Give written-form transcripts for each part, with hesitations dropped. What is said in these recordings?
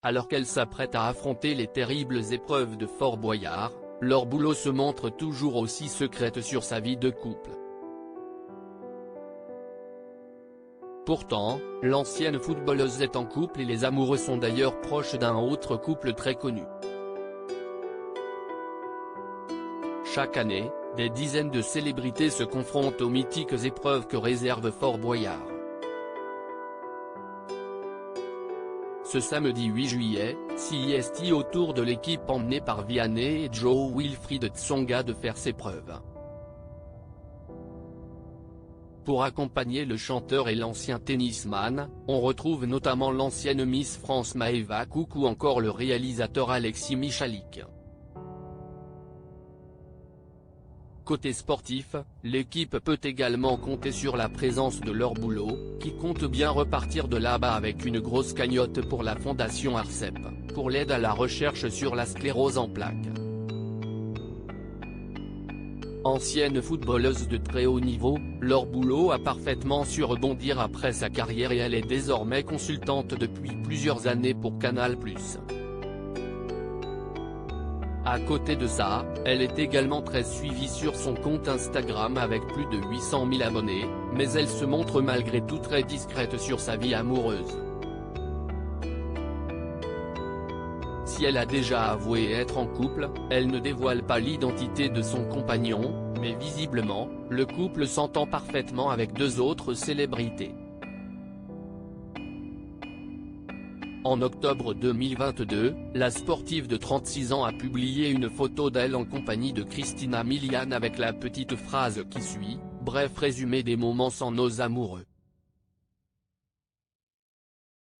Alors qu'elle s'apprête à affronter les terribles épreuves de Fort Boyard, Laure Boulot se montre toujours aussi secrète sur sa vie de couple. Pourtant, l'ancienne footballeuse est en couple et les amoureux sont d'ailleurs proches d'un autre couple très connu. Chaque année, des dizaines de célébrités se confrontent aux mythiques épreuves que réserve Fort Boyard. Ce samedi 8 juillet, CIST autour de l'équipe emmenée par Vianney et Joe Wilfried Tsonga de faire ses preuves. Pour accompagner le chanteur et l'ancien tennisman, on retrouve notamment l'ancienne Miss France Maëva Cook ou encore le réalisateur Alexis Michalik. Côté sportif, l'équipe peut également compter sur la présence de Laure Boulot, qui compte bien repartir de là-bas avec une grosse cagnotte pour la fondation ARCEP, pour l'aide à la recherche sur la sclérose en plaques. Ancienne footballeuse de très haut niveau, Laure Boulot a parfaitement su rebondir après sa carrière et elle est désormais consultante depuis plusieurs années pour Canal+. À côté de ça, elle est également très suivie sur son compte Instagram avec plus de 800 000 abonnés, mais elle se montre malgré tout très discrète sur sa vie amoureuse. Si elle a déjà avoué être en couple, elle ne dévoile pas l'identité de son compagnon, mais visiblement, le couple s'entend parfaitement avec deux autres célébrités. En octobre 2022, la sportive de 36 ans a publié une photo d'elle en compagnie de Christina Milian avec la petite phrase qui suit, bref résumé des moments sans nos amoureux.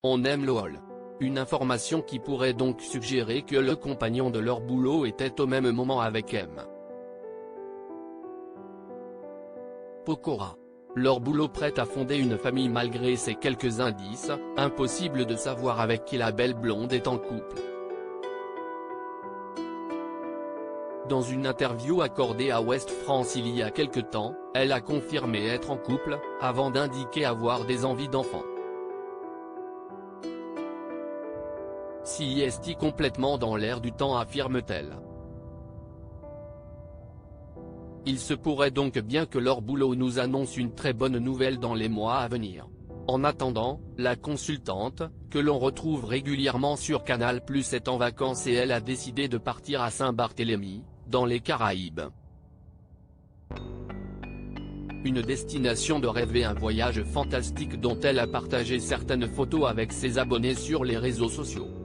On aime LOL. Une information qui pourrait donc suggérer que le compagnon de Laure Boulot était au même moment avec M. Pokora. Laure Boulot prête à fonder une famille malgré ces quelques indices, impossible de savoir avec qui la belle blonde est en couple. Dans une interview accordée à Ouest France il y a quelque temps, elle a confirmé être en couple, avant d'indiquer avoir des envies d'enfants. CIST complètement dans l'air du temps affirme-t-elle. Il se pourrait donc bien que Laure Boulot nous annonce une très bonne nouvelle dans les mois à venir. En attendant, la consultante, que l'on retrouve régulièrement sur Canal+, est en vacances et elle a décidé de partir à Saint-Barthélemy, dans les Caraïbes. Une destination de rêve et un voyage fantastique dont elle a partagé certaines photos avec ses abonnés sur les réseaux sociaux.